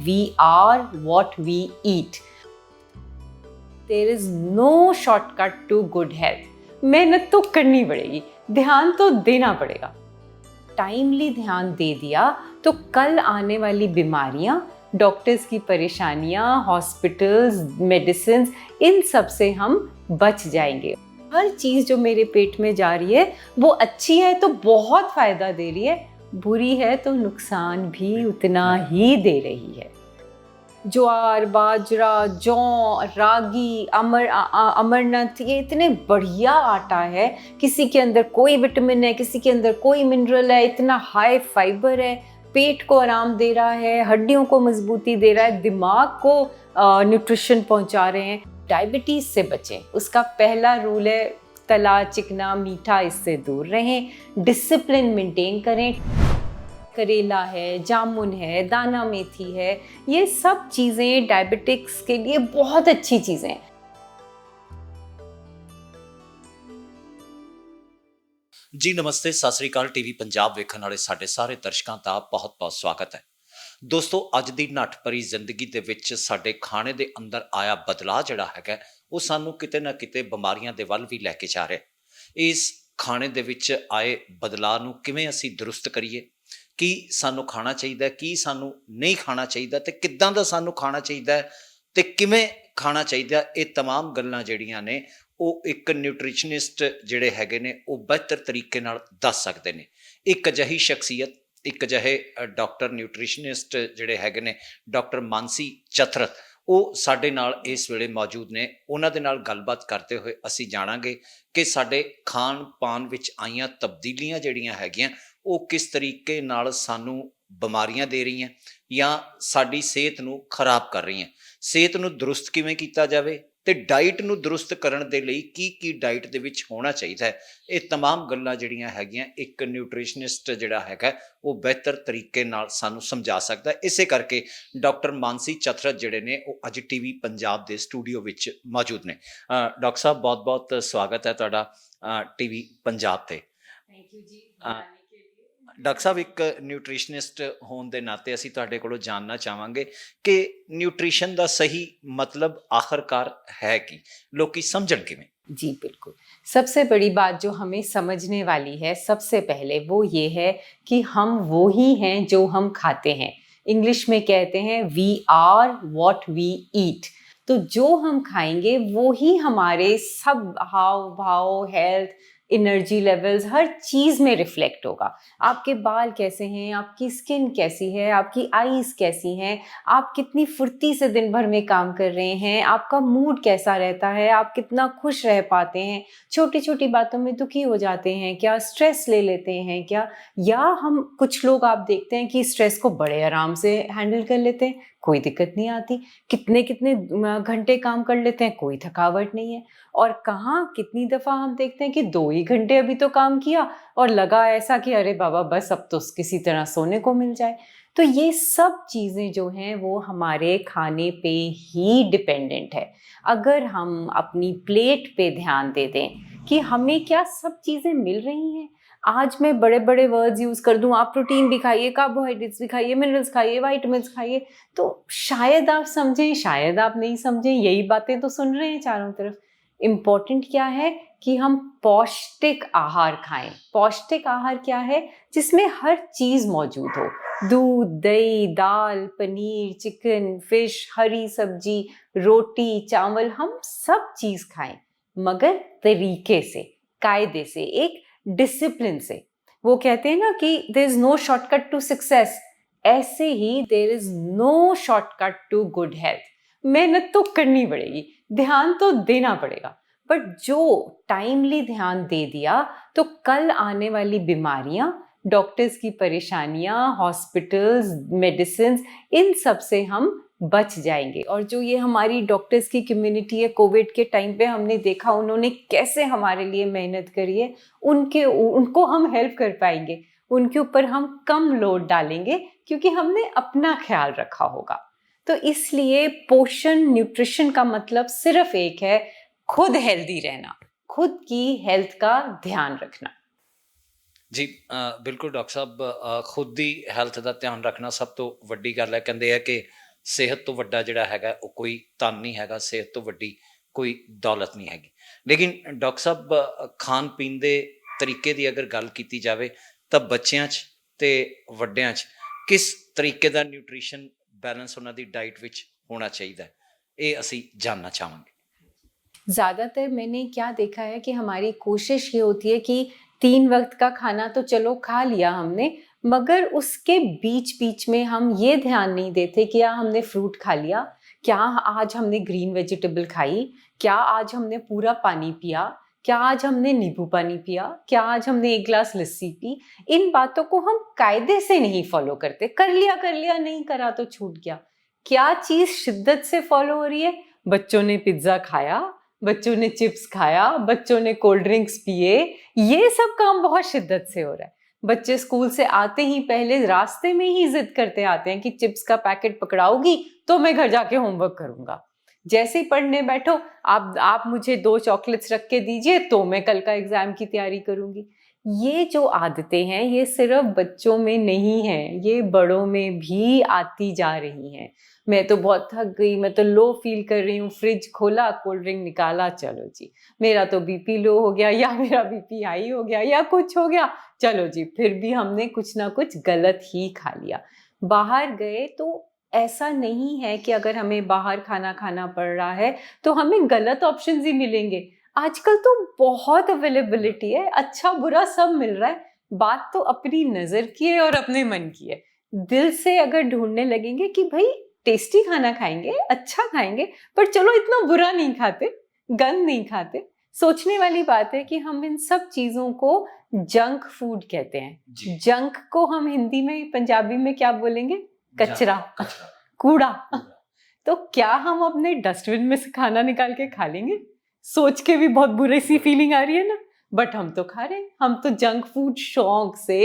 we are what we eat. There is no shortcut to good health. मेहनत तो करनी पड़ेगी, ध्यान तो देना पड़ेगा. टाइमली ध्यान दे दिया तो कल आने वाली बीमारियां, डॉक्टर्स की परेशानियां, हॉस्पिटल्स, मेडिसिन्स, इन सब से हम बच जाएंगे. हर चीज़ जो मेरे पेट में जा रही है वो अच्छी है तो बहुत फ़ायदा दे रही है, बुरी है तो नुकसान भी उतना ही दे रही है. ज्वार, बाजरा, जौ, रागी, अमरनाथ, ये इतने बढ़िया आटा है. किसी के अंदर कोई विटामिन है, किसी के अंदर कोई मिनरल है, इतना हाई फाइबर है, पेट को आराम दे रहा है, हड्डियों को मजबूती दे रहा है, दिमाग को न्यूट्रिशन पहुंचा रहे हैं. डायबिटीज़ से बचें, उसका पहला रूल है तला, चिकना, मीठा, इससे दूर रहें. डिसिप्लिन मेंटेन करें. करेला है, जामुन है, दाना मेथी है, ये सब चीज़ें डायबिटिक्स के लिए बहुत अच्छी चीज़ें हैं. जी नमस्ते, सत श्री अकाल. टीवी पंजाब वेखਣ वाले साडे सारे दर्शकों का बहुत बहुत स्वागत है. दोस्तों, अज की नट भरी जिंदगी दे विच साडे खाने दे अंदर आया बदलाव जिहड़ा हैगा वो सानू किते ना किते बीमारियां दे वल भी लैके जा रहा है. इस खाने दे विच आए बदलाव नू किवें असीं दुरुस्त करिए, की सानू खाना चाहिए, की सानू नहीं खाना चाहिए, ते किद्दां दा सानू खाना चाहिए, ते किवें खाना चाहिए, ये तमाम गल्लां जिहड़ियां ने वो एक न्यूट्रिशनिस्ट जिहड़े हैगे ने वो बेहतर तरीके नाल दस सकते हैं. एक अजिही शख्सियत, एक अजिहे डॉक्टर न्यूट्रिशनिस्ट जिहड़े हैगे ने डॉक्टर मानसी चतरथ, वो साडे नाल इस वेले मौजूद ने. उन्हां दे नाल गलबात करते हुए असीं जाणांगे कि साडे खान पान विच आईयां तब्दीलियां जिहड़ियां हैगियां वो किस तरीके नाल सानू बीमारियां दे रही हैं या साडी सेहत नू खराब कर रही हैं. सेहत नू दुरुस्त किवें कीता जावे ते डाइट नू दुरुस्त करन दे लई की डाइट दे विच होना चाहिए है, ये तमाम गल्लां जिहड़ियां हैगियां एक न्यूट्रिशनिस्ट जिहड़ा हैगा वो बेहतर तरीके नाल सानू समझा सकदा है. इसे करके डॉक्टर मानसी चतरथ जिहड़े ने वो अज टीवी पंजाब दे स्टूडियो विच मौजूद ने. डॉक्टर साहब, बहुत बहुत स्वागत है तुहाडा टीवी पंजाब ते. Thank you ji. डॉक्टर साहब, एक न्यूट्रिशनिस्ट होने के नाते असीं तुहाडे कोलों जानना चाहांगे कि न्यूट्रिशन का सही मतलब आखिरकार है कि लोग समझण किवें. जी बिल्कुल. सबसे बड़ी बात जो हमें समझने वाली है सबसे पहले वो ये है कि हम वो ही हैं जो हम खाते हैं. इंग्लिश में कहते हैं we are what we eat. तो जो हम खाएंगे वो ही हमारे सब हाव भाव, हेल्थ, एनर्जी लेवल्स, हर चीज़ में रिफ्लेक्ट होगा. आपके बाल कैसे हैं, आपकी स्किन कैसी है, आपकी आईज कैसी हैं, आप कितनी फुर्ती से दिन भर में काम कर रहे हैं, आपका मूड कैसा रहता है, आप कितना खुश रह पाते हैं, छोटी छोटी बातों में दुखी हो जाते हैं क्या, स्ट्रेस ले लेते हैं क्या, या हम कुछ लोग आप देखते हैं कि स्ट्रेस को बड़े आराम से हैंडल कर लेते हैं, कोई दिक्कत नहीं आती, कितने कितने घंटे काम कर लेते हैं, कोई थकावट नहीं है. और कहाँ कितनी दफ़ा हम देखते हैं कि 2 ही घंटे अभी तो काम किया और लगा ऐसा कि अरे बाबा बस अब तो किसी तरह सोने को मिल जाए. तो ये सब चीज़ें जो हैं वो हमारे खाने पे ही डिपेंडेंट है. अगर हम अपनी प्लेट पे ध्यान दे दें कि हमें क्या सब चीज़ें मिल रही हैं. आज मैं बड़े बड़े वर्ड्स यूज़ कर दूँ, आप प्रोटीन भी खाइए, कार्बोहाइड्रेट्स भी खाइए, मिनरल्स खाइए, वाइटामिन्स खाइए, तो शायद आप समझें, शायद आप नहीं समझें, यही बातें तो सुन रहे हैं चारों तरफ. इम्पॉर्टेंट क्या है कि हम पौष्टिक आहार खाएं. पौष्टिक आहार क्या है? जिसमें हर चीज़ मौजूद हो. दूध, दही, दाल, पनीर, चिकन, फिश, हरी सब्जी, रोटी, चावल, हम सब चीज़ खाएं मगर तरीके से, कायदे से, एक डिसिप्लिन से. वो कहते हैं ना कि there is no shortcut to success, ऐसे ही there is no shortcut to good health. मेहनत तो करनी पड़ेगी, ध्यान तो देना पड़ेगा, बट जो टाइमली ध्यान दे दिया तो कल आने वाली बीमारियां, डॉक्टर्स की परेशानियां, हॉस्पिटल्स, मेडिसिन्स, इन सब से हम बच जाएंगे. और जो ये हमारी डॉक्टर्स की कम्युनिटी है, कोविड के टाइम पे हमने देखा उन्होंने कैसे हमारे लिए मेहनत करी है, उनको हम हेल्प कर पाएंगे, उनके ऊपर हम कम लोड डालेंगे क्योंकि हमने अपना ख्याल रखा होगा. तो इसलिए पोषण, न्यूट्रिशन का मतलब सिर्फ एक है, खुद हेल्दी रहना, खुद की हेल्थ का ध्यान रखना. जी बिल्कुल डॉक्टर साहब, खुद की हैल्थ का ध्यान रखना सब तो वड्डी गल है. कहते हैं कि ਸਿਹਤ ਤੋਂ ਵੱਡਾ ਜਿਹੜਾ ਹੈਗਾ ਉਹ ਕੋਈ ਧਨ ਨਹੀਂ ਹੈਗਾ, ਸਿਹਤ ਤੋਂ ਵੱਡੀ ਕੋਈ ਦੌਲਤ ਨਹੀਂ ਹੈਗੀ। ਲੇਕਿਨ ਡਾਕਟਰ ਸਾਹਿਬ ਖਾਣ ਪੀਣ ਦੇ ਤਰੀਕੇ ਦੀ ਅਗਰ ਗੱਲ ਕੀਤੀ ਜਾਵੇ ਤਾਂ ਬੱਚਿਆਂ 'ਚ ਤੇ ਵੱਡਿਆਂ 'ਚ ਕਿਸ ਤਰੀਕੇ ਦਾ ਨਿਊਟ੍ਰੀਸ਼ਨ बैलेंस ਉਹਨਾਂ ਦੀ डाइट ਵਿੱਚ होना चाहिए, ये ਅਸੀਂ जानना चाहेंगे। ज़्यादातर मैंने क्या देखा है कि हमारी कोशिश ये होती है कि 3 वक्त का खाना तो चलो खा लिया हमने, मगर उसके बीच बीच में हम ये ध्यान नहीं देते कि क्या हमने फ्रूट खा लिया, क्या आज हमने ग्रीन वेजिटेबल खाई, क्या आज हमने पूरा पानी पिया, क्या आज हमने नींबू पानी पिया, क्या आज हमने 1 ग्लास लस्सी पी। इन बातों को हम कायदे से नहीं फॉलो करते। कर लिया, नहीं करा तो छूट गया। क्या चीज़ शिद्दत से फॉलो हो रही है? बच्चों ने पिज्ज़ा खाया, बच्चों ने चिप्स खाया, बच्चों ने कोल्ड ड्रिंक्स पिए, ये सब काम बहुत शिद्दत से हो रहा है। बच्चे स्कूल से आते ही पहले रास्ते में ही जिद करते आते हैं कि चिप्स का पैकेट पकड़ाओगी तो मैं घर जाके होमवर्क करूंगा। जैसे ही पढ़ने बैठो, आप मुझे 2 चॉकलेट्स रख के दीजिए तो मैं कल का एग्जाम की तैयारी करूंगी। ये जो आदतें हैं ये सिर्फ बच्चों में नहीं है, ये बड़ों में भी आती जा रही हैं। मैं तो बहुत थक गई, मैं तो लो फील कर रही हूँ, फ्रिज खोला, कोल्ड ड्रिंक निकाला, चलो जी मेरा तो बीपी लो हो गया या मेरा बीपी हाई हो गया या कुछ हो गया, चलो जी फिर भी हमने कुछ ना कुछ गलत ही खा लिया। बाहर गए तो ऐसा नहीं है कि अगर हमें बाहर खाना खाना पड़ रहा है तो हमें गलत ऑप्शंस ही मिलेंगे। आजकल तो बहुत अवेलेबिलिटी है, अच्छा बुरा सब मिल रहा है। बात तो अपनी नजर की है और अपने मन की है। दिल से अगर ढूंढने लगेंगे कि भाई टेस्टी खाना खाएंगे, अच्छा खाएंगे, पर चलो इतना बुरा नहीं खाते, गंद नहीं खाते। सोचने वाली बात है कि हम इन सब चीजों को जंक फूड कहते हैं। जंक को हम हिंदी में, पंजाबी में क्या बोलेंगे? कचरा, कूड़ा। तो क्या हम अपने डस्टबिन में से खाना निकाल के खा लेंगे? सोच के भी बहुत बुरी सी फीलिंग आ रही है ना, बट हम तो खा रहे हैं। हम तो जंक फूड शौक से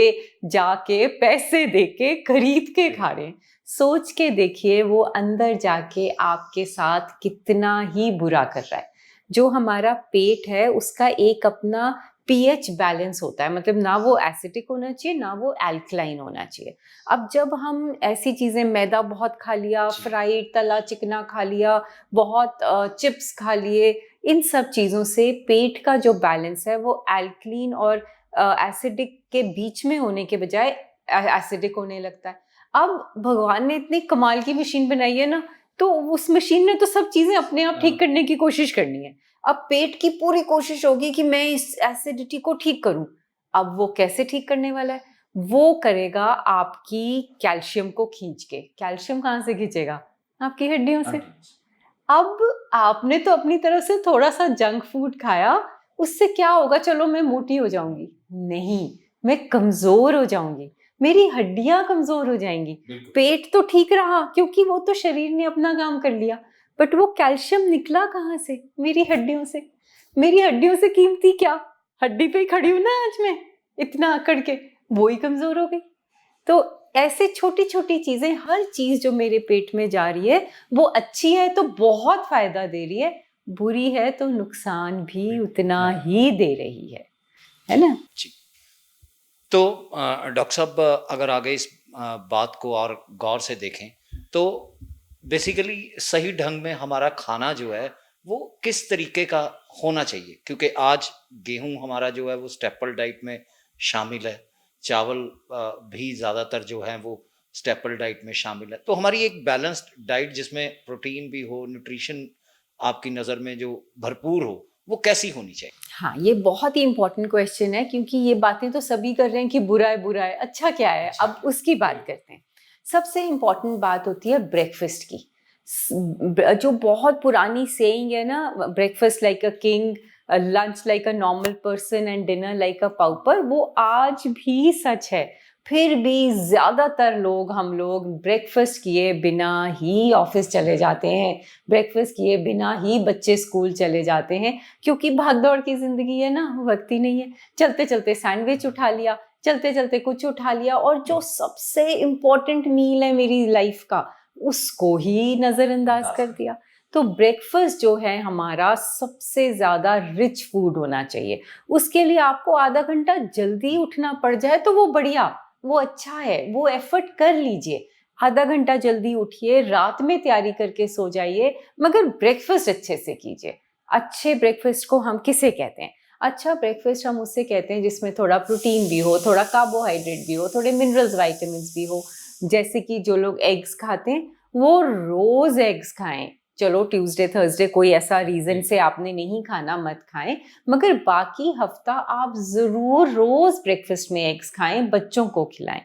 जाके पैसे देके खरीद के खा रहे हैं। सोच के देखिए वो अंदर जाके आपके साथ कितना ही बुरा कर रहा है। जो हमारा पेट है उसका एक अपना पीएच बैलेंस होता है, मतलब ना वो एसिडिक होना चाहिए ना वो एल्कलाइन होना चाहिए। अब जब हम ऐसी चीज़ें, मैदा बहुत खा लिया, फ्राइड तला चिकना खा लिया, बहुत चिप्स खा लिए, इन सब चीज़ों से पेट का जो बैलेंस है वो एल्कलीन और एसिडिक के बीच में होने के बजाय एसिडिक होने लगता है। अब भगवान ने इतनी कमाल की मशीन बनाई है ना, तो उस मशीन ने तो सब चीज़ें अपने आप ठीक करने की कोशिश करनी है। अब पेट की पूरी कोशिश होगी कि मैं इस एसिडिटी को ठीक करूं। अब वो कैसे ठीक करने वाला है? वो करेगा आपकी कैल्शियम को खींच के। कैल्शियम कहाँ से खींचेगा? आपकी हड्डियों से। अब आपने तो अपनी तरफ से थोड़ा सा जंक फूड खाया, उससे क्या होगा? चलो मैं मोटी हो जाऊंगी? नहीं, मैं कमजोर हो जाऊंगी, मेरी हड्डियां कमजोर हो जाएंगी। पेट तो ठीक रहा क्योंकि वो तो शरीर ने अपना काम कर लिया, बट वो कैल्शियम निकला कहाँ से? मेरी हड्डियों से। मेरी हड्डियों से कीमती क्या? हड्डी पे ही खड़ी हूं ना आज मैं, इतना अकड़ के, वो ही कमजोर हो गई। तो ऐसे छोटी छोटी चीजें, हर चीज जो मेरे पेट में जा रही है वो अच्छी है तो बहुत फायदा दे रही है, बुरी है तो नुकसान भी उतना ही दे रही है ना जी। तो डॉक्टर साहब अगर आगे इस बात को और गौर से देखें तो बेसिकली सही ढंग में हमारा खाना जो है वो किस तरीके का होना चाहिए, क्योंकि आज गेहूं हमारा जो है वो स्टेपल डाइट में शामिल है, चावल भी ज़्यादातर जो है वो स्टेपल डाइट में शामिल है। तो हमारी एक बैलेंस्ड डाइट जिसमें प्रोटीन भी हो, न्यूट्रिशन आपकी नज़र में जो भरपूर हो, वो कैसी होनी चाहिए? हाँ, ये बहुत ही इंपॉर्टेंट क्वेश्चन है, क्योंकि ये बातें तो सभी कर रहे हैं कि बुरा है, अच्छा क्या है? अब उसकी बात करते हैं। सबसे इम्पॉर्टेंट बात होती है ब्रेकफास्ट की। जो बहुत पुरानी सेइंग है ना, breakfast like a king, lunch like a normal person and dinner like a pauper, वो आज भी सच है। फिर भी ज़्यादातर लोग, हम लोग ब्रेकफास्ट किए बिना ही ऑफिस चले जाते हैं, ब्रेकफास्ट किए बिना ही बच्चे स्कूल चले जाते हैं, क्योंकि भागदौड़ की ज़िंदगी है ना, वक्त ही नहीं है। चलते चलते सैंडविच उठा लिया, चलते चलते कुछ उठा लिया, और जो सबसे इम्पोर्टेंट मील है मेरी लाइफ का उसको ही नज़रअंदाज कर दिया। तो ब्रेकफास्ट जो है हमारा सबसे ज़्यादा रिच फूड होना चाहिए। उसके लिए आपको आधा घंटा जल्दी उठना पड़ जाए तो वो बढ़िया, वो अच्छा है, वो एफर्ट कर लीजिए। आधा घंटा जल्दी उठिए, रात में तैयारी करके सो जाइए, मगर ब्रेकफास्ट अच्छे से कीजिए। अच्छे ब्रेकफास्ट को हम किसे कहते हैं? अच्छा ब्रेकफास्ट हम उससे कहते हैं जिसमें थोड़ा प्रोटीन भी हो, थोड़ा कार्बोहाइड्रेट भी हो, थोड़े मिनरल्स विटामिन्स भी हो। जैसे कि जो लोग एग्स खाते हैं वो रोज एग्स खाएं। चलो ट्यूसडे थर्सडे कोई ऐसा रीजन से आपने नहीं खाना, मत खाएं, मगर बाकी हफ्ता आप जरूर रोज ब्रेकफास्ट में एग्स खाएं, बच्चों को खिलाएं।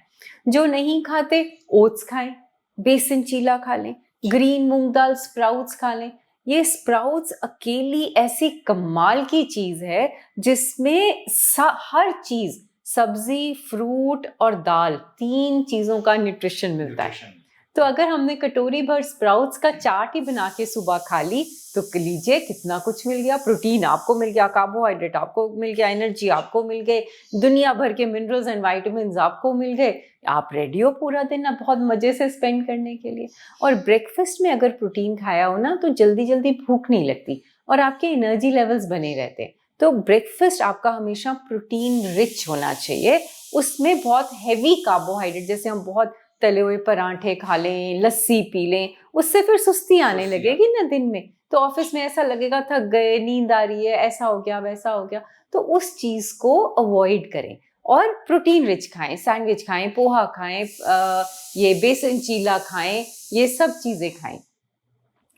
जो नहीं खाते ओट्स खाएं, बेसन चीला खा लें, ग्रीन मूंग दाल स्प्राउट्स खा लें। ये स्प्राउट्स अकेली ऐसी कमाल की चीज है जिसमें हर चीज, सब्जी, फ्रूट और दाल, 3 चीजों का न्यूट्रिशन मिलता है। तो अगर हमने कटोरी भर स्प्राउट्स का चाट ही बना के सुबह खा ली तो लीजिए कितना कुछ मिल गया। प्रोटीन आपको मिल गया, कार्बोहाइड्रेट आपको मिल गया, एनर्जी आपको मिल गए, दुनिया भर के मिनरल्स एंड विटामिन्स आपको मिल गए। आप रेडी हो पूरा दिन ना बहुत मजे से स्पेंड करने के लिए। और ब्रेकफास्ट में अगर प्रोटीन खाया हो ना तो जल्दी जल्दी भूख नहीं लगती और आपके एनर्जी लेवल्स बने रहते हैं। तो ब्रेकफास्ट आपका हमेशा प्रोटीन रिच होना चाहिए। उसमें बहुत हैवी कार्बोहाइड्रेट, जैसे हम बहुत तले हुए पराठे खा लें, लस्सी पी लें, उससे फिर सुस्ती आने लगेगी ना दिन में, तो ऑफिस में ऐसा लगेगा थक गए, नींद आ रही है, ऐसा हो गया वैसा हो गया। तो उस चीज को अवॉइड करें और प्रोटीन रिच खाएं, सैंडविच खाएं, पोहा खाएं, ये बेसन चीला खाएं, ये सब चीजें खाएं।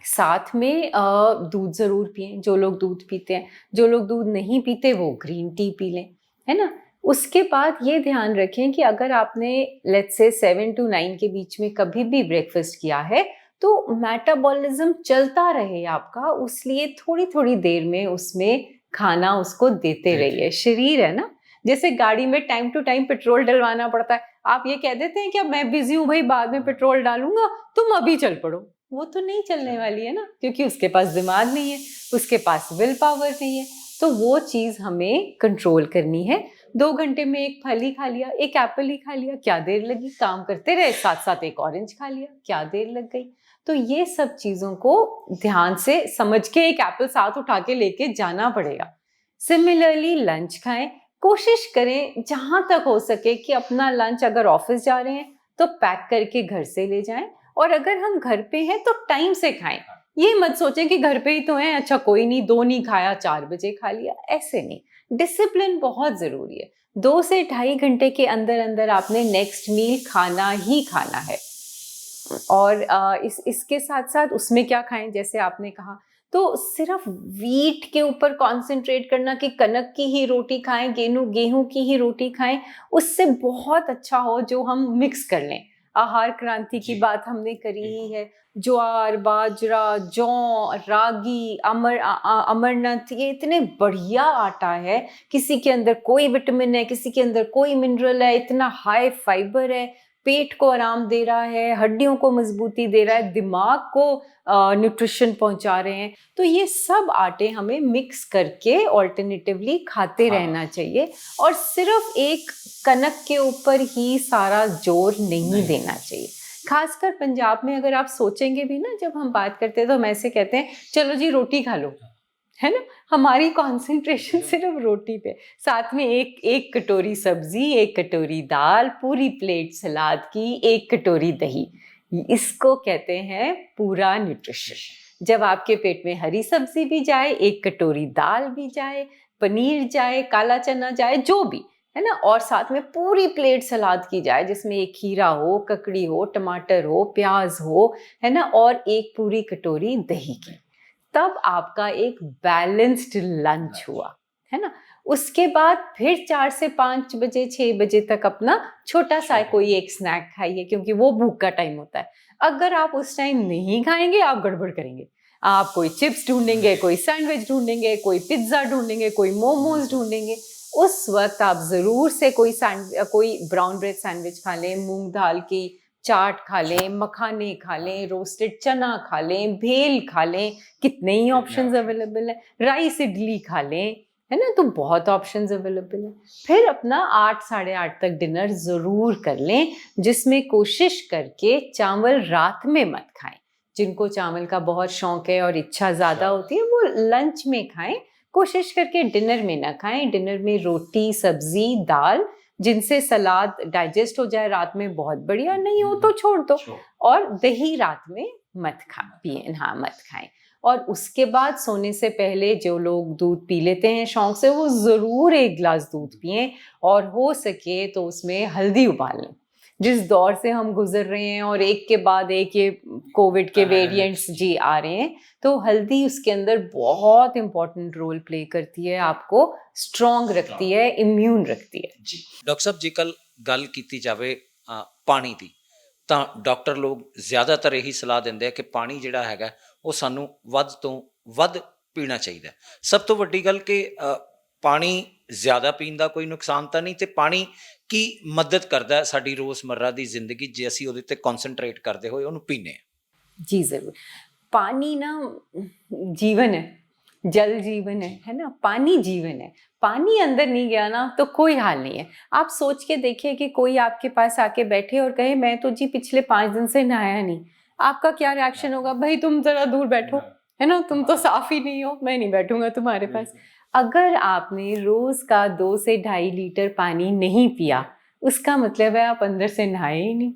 साथ में दूध जरूर पिएं, जो लोग दूध पीते हैं। जो लोग दूध नहीं पीते वो ग्रीन टी पी लें, है ना। उसके बाद ये ध्यान रखें कि अगर आपने लेट्स से 7 to 9 के बीच में कभी भी ब्रेकफास्ट किया है तो मेटाबॉलिज्म चलता रहे आपका, इसलिए थोड़ी थोड़ी देर में उसमें खाना उसको देते रहिए। शरीर है ना, जैसे गाड़ी में टाइम टू टाइम पेट्रोल डलवाना पड़ता है। आप ये कह देते हैं कि अब मैं बिजी हूँ भाई, बाद में पेट्रोल डालूंगा, तुम अभी चल पड़ो, वो तो नहीं चलने वाली है ना, क्योंकि उसके पास दिमाग नहीं है, उसके पास विल पावर नहीं है। तो वो चीज हमें कंट्रोल करनी है। 2 घंटे में एक फल ही खा लिया, एक एप्पल ही खा लिया, क्या देर लगी, काम करते रहे, साथ साथ एक ऑरेंज खा लिया, क्या देर लग गई। तो ये सब चीजों को ध्यान से समझ के एक एप्पल साथ उठा के लेके जाना पड़ेगा। सिमिलरली लंच खाएं, कोशिश करें जहां तक हो सके कि अपना लंच अगर ऑफिस जा रहे हैं तो पैक करके घर से ले जाएं, और अगर हम घर पे हैं तो टाइम से खाएं। ये मत सोचें कि घर पे ही तो हैं, अच्छा कोई नहीं, 2 नहीं खाया 4 बजे खा लिया, ऐसे नहीं। डिसिप्लिन बहुत जरूरी है। 2 से 2.5 घंटे के अंदर अंदर आपने नेक्स्ट मील खाना ही खाना है। और इसके साथ साथ उसमें क्या खाएं, जैसे आपने कहा, तो सिर्फ व्हीट के ऊपर कंसंट्रेट करना कि कनक की ही रोटी खाएं, गेहूं की ही रोटी खाएं, उससे बहुत अच्छा हो जो हम मिक्स कर लें। आहार क्रांति की बात हमने करी ही है। ज्वार, बाजरा, जौ, रागी, अमरनाथ, ये इतने बढ़िया आटा है। किसी के अंदर कोई विटामिन है, किसी के अंदर कोई मिनरल है, इतना हाई फाइबर है, पेट को आराम दे रहा है, हड्डियों को मजबूती दे रहा है, दिमाग को न्यूट्रिशन पहुंचा रहे हैं। तो ये सब आटे हमें मिक्स करके ऑल्टरनेटिवली खाते रहना चाहिए, और सिर्फ एक कनक के ऊपर ही सारा जोर नहीं देना चाहिए। खासकर पंजाब में अगर आप सोचेंगे भी ना, जब हम बात करते हैं तो हम ऐसे कहते हैं चलो जी रोटी खा लो, है ना। हमारी कंसंट्रेशन सिर्फ रोटी पे, साथ में एक कटोरी सब्जी, एक कटोरी दाल, पूरी प्लेट सलाद की, एक कटोरी दही, इसको कहते हैं पूरा न्यूट्रिशन। जब आपके पेट में हरी सब्जी भी जाए, एक कटोरी दाल भी जाए, पनीर जाए, काला चना जाए, जो भी है ना, और साथ में पूरी प्लेट सलाद की जाए जिसमें एक खीरा हो, ककड़ी हो, टमाटर हो, प्याज हो, है ना, और एक पूरी कटोरी दही की, तब आपका एक बैलेंस्ड लंच हुआ, है ना। उसके बाद फिर 4 से 5 बजे 6 बजे तक अपना छोटा सा कोई एक स्नैक खाइए, क्योंकि वो भूख का टाइम होता है। अगर आप उस टाइम नहीं खाएंगे आप गड़बड़ करेंगे। आप कोई चिप्स ढूंढेंगे, कोई सैंडविच ढूंढेंगे, कोई पिज्जा ढूंढेंगे, कोई मोमोज ढूंढेंगे। उस वक्त आप जरूर से कोई ब्राउन ब्रेड सैंडविच खा लें, मूंग दाल की चाट खा लें, मखाने खा लें, रोस्टेड चना खा लें, भेल खा लें, कितने ही ऑप्शंस अवेलेबल है, राइस इडली खा लें, है ना, तो बहुत ऑप्शंस अवेलेबल है। फिर अपना 8 साढ़े 8 तक डिनर जरूर कर लें, जिसमें कोशिश करके चावल रात में मत खाएं। जिनको चावल का बहुत शौक है और इच्छा ज्यादा होती है वो लंच में खाएं, कोशिश करके डिनर में ना खाएं। डिनर में रोटी, सब्जी, दाल, जिनसे सलाद डाइजेस्ट हो जाए रात में बहुत बढ़िया, नहीं हो तो छोड़ दो। और दही रात में मत पिए, हाँ मत खाएं। और उसके बाद सोने से पहले जो लोग दूध पी लेते हैं शौक से, वो ज़रूर एक गिलास दूध पिएं, और हो सके तो उसमें हल्दी उबाल लें। जिस दौर से हम गुजर रहे हैं और एक के बाद एक ये कोविड के वेरिएंट्स जी आ रहे हैं, तो हल्दी उसके अंदर बहुत इंपॉर्टेंट रोल प्ले करती है, आपको स्ट्रॉन्ग रखती है, इम्यून रखती है ਜੀ ਡਾਕਟਰ ਸਾਹਿਬ ਜੇਕਰ ਗੱਲ ਕੀਤੀ ਜਾਵੇ ਪਾਣੀ ਦੀ, ਤਾਂ ਡਾਕਟਰ ਲੋਕ ਜ਼ਿਆਦਾਤਰ ਇਹੀ ਸਲਾਹ ਦਿੰਦੇ ਆ ਕਿ ਪਾਣੀ ਜਿਹੜਾ ਹੈਗਾ ਉਹ ਸਾਨੂੰ ਵੱਧ ਤੋਂ ਵੱਧ ਪੀਣਾ ਚਾਹੀਦਾ ਹੈ। ਸਭ ਤੋਂ ਵੱਡੀ ਗੱਲ ਕਿ ਪਾਣੀ ਜ਼ਿਆਦਾ ਪੀਣ ਦਾ ਕੋਈ ਨੁਕਸਾਨ ਤਾਂ ਨਹੀਂ, ਤੇ ਪਾਣੀ ਕੀ ਮਦਦ ਕਰਦਾ ਹੈ ਸਾਡੀ ਰੋਜ਼ਮर्रा ਦੀ ਜ਼ਿੰਦਗੀ ਜੇ ਅਸੀਂ ਉਹਦੇ ਤੇ ਕਨਸੈਂਟਰੇਟ ਕਰਦੇ ਹੋਏ ਉਹਨੂੰ ਪੀਨੇ ਆ। जी ज़रूर। पानी ना जीवन है, जल जीवन है ना? पानी जीवन है। पानी अंदर नहीं गया ना तो कोई हाल नहीं है। आप सोच के देखिए कि कोई आपके पास आके बैठे और कहे मैं तो जी पिछले 5 दिन से नहाया नहीं, आपका क्या रिएक्शन होगा? भाई तुम जरा दूर बैठो, है ना? तुम तो साफ ही नहीं हो, मैं नहीं बैठूंगा तुम्हारे पास। अगर आपने रोज का 2 से 2.5 लीटर पानी नहीं पिया, उसका मतलब है आप अंदर से नहाए ही नहीं।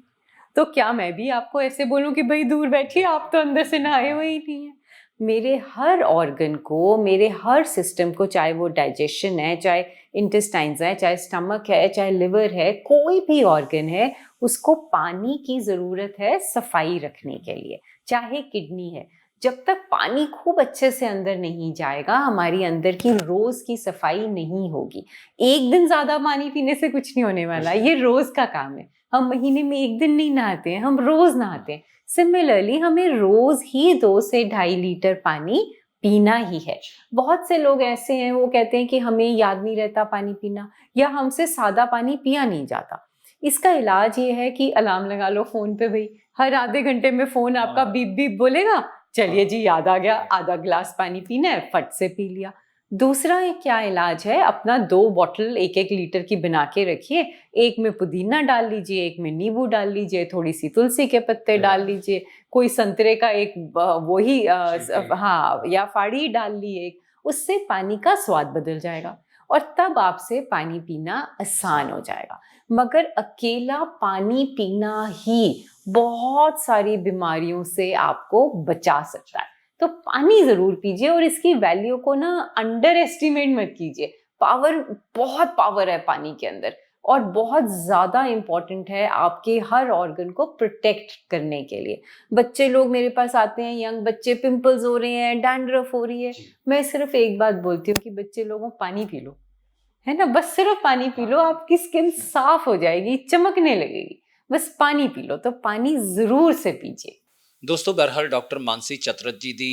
तो क्या मैं भी आपको ऐसे बोलूं कि भाई दूर बैठिए, आप तो अंदर से नहाए हुए ही नहीं है? मेरे हर ऑर्गन को, मेरे हर सिस्टम को, चाहे वो डाइजेशन है, चाहे इंटेस्टाइन्स है, चाहे स्टमक है, चाहे लिवर है, कोई भी ऑर्गन है, उसको पानी की ज़रूरत है सफाई रखने के लिए। चाहे किडनी है, जब तक पानी खूब अच्छे से अंदर नहीं जाएगा, हमारी अंदर की रोज़ की सफाई नहीं होगी। एक दिन ज़्यादा पानी पीने से कुछ नहीं होने वाला, ये रोज़ का काम है। हम महीने में 1 दिन नहीं नहाते हैं, हम रोज़ नहाते हैं। सिमिलरली हमें रोज ही 2 से 2.5 लीटर पानी पीना ही है। बहुत से लोग ऐसे हैं, वो कहते हैं कि हमें याद नहीं रहता पानी पीना, या हमसे सादा पानी पिया नहीं जाता। इसका इलाज ये है कि अलार्म लगा लो फ़ोन पे भाई, हर आधे घंटे में फ़ोन आपका बीप बीप बोलेगा, चलिए जी याद आ गया, आधा गिलास पानी पीना है, फट से पी लिया। दूसरा क्या इलाज है, अपना 2 बॉटल 1-1 लीटर की बना के रखिए, एक में पुदीना डाल लीजिए, एक में नींबू डाल लीजिए, थोड़ी सी तुलसी के पत्ते डाल लीजिए, कोई संतरे का एक हाँ या फाड़ी डाल ली एक, उससे पानी का स्वाद बदल जाएगा और तब आपसे पानी पीना आसान हो जाएगा। मगर अकेला पानी पीना ही बहुत सारी बीमारियों से आपको बचा सकता है। तो पानी ज़रूर पीजिए और इसकी वैल्यू को ना अंडर एस्टिमेट मत कीजिए। बहुत पावर है पानी के अंदर और बहुत ज़्यादा इम्पॉर्टेंट है आपके हर ऑर्गन को प्रोटेक्ट करने के लिए। बच्चे लोग मेरे पास आते हैं, यंग बच्चे, पिंपल्स हो रहे हैं, डैंड्रफ हो रही है, मैं सिर्फ एक बात बोलती हूँ कि बच्चे लोगों पानी पी लो, है ना? बस सिर्फ पानी पी लो, आपकी स्किन साफ हो जाएगी, चमकने लगेगी। बस पानी पी लो, तो पानी ज़रूर से पीजिए। ਦੋਸਤੋ ਬਹਰਹਾਲ ਡਾਕਟਰ ਮਾਨਸੀ ਚਤਰਥ ਜੀ ਦੀ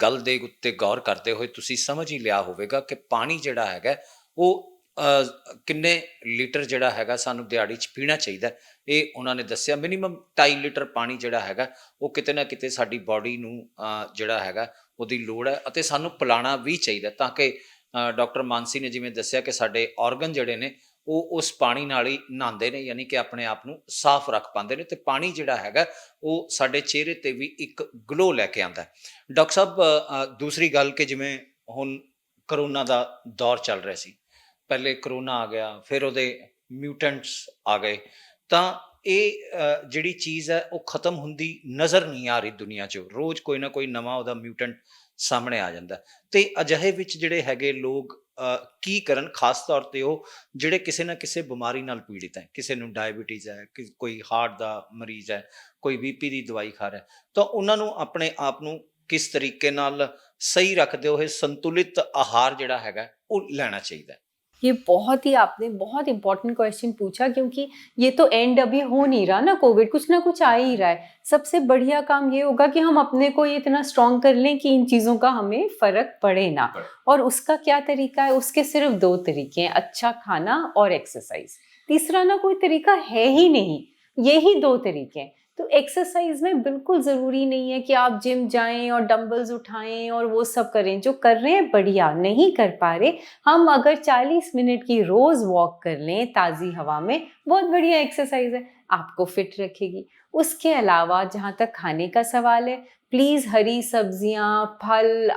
ਗੱਲ ਦੇ ਉੱਤੇ ਗੌਰ ਕਰਦੇ ਹੋਏ ਤੁਸੀਂ ਸਮਝ ਹੀ ਲਿਆ ਹੋਵੇਗਾ ਕਿ ਪਾਣੀ ਜਿਹੜਾ ਹੈਗਾ ਉਹ ਕਿੰਨੇ ਲੀਟਰ ਜਿਹੜਾ ਹੈਗਾ ਸਾਨੂੰ ਦਿਹਾੜੀ 'ਚ ਪੀਣਾ ਚਾਹੀਦਾ। ਇਹ ਉਹਨਾਂ ਨੇ ਦੱਸਿਆ ਮਿਨੀਮਮ 2.5 ਲੀਟਰ ਪਾਣੀ ਜਿਹੜਾ ਹੈਗਾ ਉਹ ਕਿਤੇ ਨਾ ਕਿਤੇ ਸਾਡੀ ਬਾਡੀ ਨੂੰ ਜਿਹੜਾ ਹੈਗਾ ਉਹਦੀ ਲੋੜ ਹੈ ਅਤੇ ਸਾਨੂੰ ਪਿਲਾਉਣਾ ਵੀ ਚਾਹੀਦਾ ਤਾਂ ਕਿ ਡਾਕਟਰ ਮਾਨਸੀ ਨੇ ਜਿਵੇਂ ਦੱਸਿਆ ਕਿ ਸਾਡੇ ਔਰਗਨ ਜਿਹੜੇ ਨੇ ਉਹ ਉਸ ਪਾਣੀ ਨਾਲ ਹੀ ਨਹਾਉਂਦੇ ਨੇ, ਯਾਨੀ ਕਿ ਆਪਣੇ ਆਪ ਨੂੰ ਸਾਫ਼ ਰੱਖ ਪਾਉਂਦੇ ਨੇ, ਅਤੇ ਪਾਣੀ ਜਿਹੜਾ ਹੈਗਾ ਉਹ ਸਾਡੇ ਚਿਹਰੇ 'ਤੇ ਵੀ ਇੱਕ ਗਲੋ ਲੈ ਕੇ ਆਉਂਦਾ। ਡਾਕਟਰ ਸਾਹਿਬ ਦੂਸਰੀ ਗੱਲ ਕਿ ਜਿਵੇਂ ਹੁਣ ਕਰੋਨਾ ਦਾ ਦੌਰ ਚੱਲ ਰਿਹਾ ਸੀ, ਪਹਿਲੇ ਕਰੋਨਾ ਆ ਗਿਆ, ਫਿਰ ਉਹਦੇ ਮਿਊਟੈਂਟਸ ਆ ਗਏ, ਤਾਂ ਇਹ ਜਿਹੜੀ ਚੀਜ਼ ਹੈ ਉਹ ਖਤਮ ਹੁੰਦੀ ਨਜ਼ਰ ਨਹੀਂ ਆ ਰਹੀ ਦੁਨੀਆ 'ਚ। ਰੋਜ਼ ਕੋਈ ਨਾ ਕੋਈ ਨਵਾਂ ਉਹਦਾ ਮਿਊਟੈਂਟ ਸਾਹਮਣੇ ਆ ਜਾਂਦਾ, ਅਤੇ ਅਜਿਹੇ ਵਿੱਚ ਜਿਹੜੇ ਹੈਗੇ ਲੋਕ ਕੀ ਕਰਨ, ਖਾਸ ਤੌਰ 'ਤੇ ਉਹ ਜਿਹੜੇ ਕਿਸੇ ਨਾ ਕਿਸੇ ਬਿਮਾਰੀ ਨਾਲ ਪੀੜਿਤ ਹੈ, ਕਿਸੇ ਨੂੰ ਡਾਇਬਟੀਜ਼ ਹੈ, ਕੋਈ ਹਾਰਟ ਦਾ ਮਰੀਜ਼ ਹੈ, ਕੋਈ BP ਦੀ ਦਵਾਈ ਖਾ ਰਿਹਾ, ਤਾਂ ਉਹਨਾਂ ਨੂੰ ਆਪਣੇ ਆਪ ਨੂੰ ਕਿਸ ਤਰੀਕੇ ਨਾਲ ਸਹੀ ਰੱਖਦੇ ਹੋਏ ਸੰਤੁਲਿਤ ਆਹਾਰ ਜਿਹੜਾ ਹੈਗਾ ਉਹ ਲੈਣਾ ਚਾਹੀਦਾ। ये आपने बहुत इंपॉर्टेंट क्वेश्चन पूछा, क्योंकि ये तो एंड अभी हो नहीं रहा ना, कोविड कुछ ना कुछ आ ही रहा है। सबसे बढ़िया काम ये होगा कि हम अपने को ये इतना स्ट्रॉन्ग कर लें कि इन चीज़ों का हमें फ़र्क पड़े ना। और उसका क्या तरीका है? उसके सिर्फ 2 तरीके हैं, अच्छा खाना और एक्सरसाइज। तीसरा ना कोई तरीका है ही नहीं, यही 2 तरीके हैं। तो एक्सरसाइज में बिल्कुल ज़रूरी नहीं है कि आप जिम जाएं और डंबल्स उठाएं और वो सब करें। जो कर रहे हैं बढ़िया, नहीं कर पा रहे, हम अगर 40 मिनट की रोज़ वॉक कर लें ताज़ी हवा में, बहुत बढ़िया एक्सरसाइज है, आपको फिट रखेगी। उसके अलावा जहाँ तक खाने का सवाल है, प्लीज़ हरी सब्जियां, फल,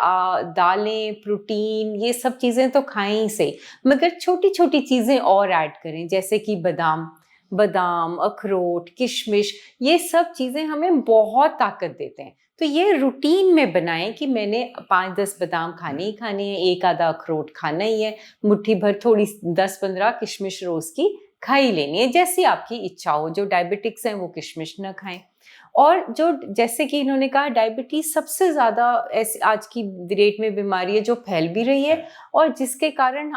दालें, प्रोटीन, ये सब चीज़ें तो खाएं ही सही, मगर छोटी छोटी चीज़ें और ऐड करें, जैसे कि बादाम बादाम, अखरोट, किशमिश, ये सब चीज़ें हमें बहुत ताकत देते हैं। तो ये रूटीन में बनाएं कि मैंने 5-10 बादाम खाने ही खाने हैं, एक आधा अखरोट खाना ही है, मुट्ठी भर थोड़ी 10-15 किशमिश रोज़ की खा ही लेनी है, जैसी आपकी इच्छा हो। जो डायबिटिक्स हैं वो किशमिश न खाएं। और जो, जैसे कि इन्होंने कहा, डायबिटीज़ सबसे ज़्यादा ऐसी आज की डेट में बीमारी है जो फैल भी रही है और जिसके कारण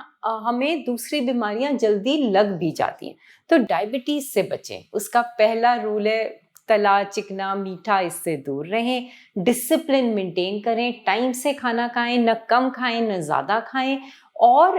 हमें दूसरी बीमारियां जल्दी लग भी जाती हैं। तो डायबिटीज़ से बचें, उसका पहला रूल है तला, चिकना, मीठा, इससे दूर रहें। डिसिप्लिन मेंटेन करें, टाइम से खाना खाएं, न कम खाएं न ज़्यादा खाएं। और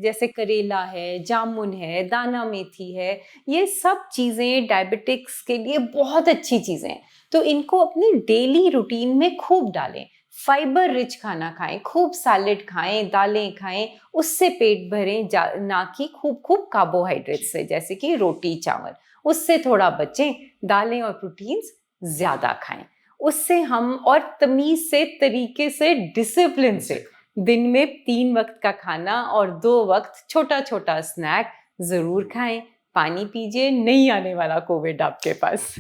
जैसे करेला है, जामुन है, दाना मेथी है, ये सब चीज़ें डायबिटिक्स के लिए बहुत अच्छी चीज़ें हैं। तो इनको अपनी डेली रूटीन में खूब डालें। फाइबर रिच खाना खाएं, खूब सैलेड खाएं, दालें खाएं, उससे पेट भरें, ना कि खूब खूब कार्बोहाइड्रेट से, जैसे कि रोटी चावल, उससे थोड़ा बचें। दालें और प्रोटीन्स ज़्यादा खाएं। उससे हम, और तमीज़ से, तरीके से, डिसिप्लिन से, दिन में 3 वक्त का खाना और 2 वक्त छोटा छोटा स्नैक ज़रूर खाएं। पानी पीजिए, नहीं आने वाला कोविड आपके पास।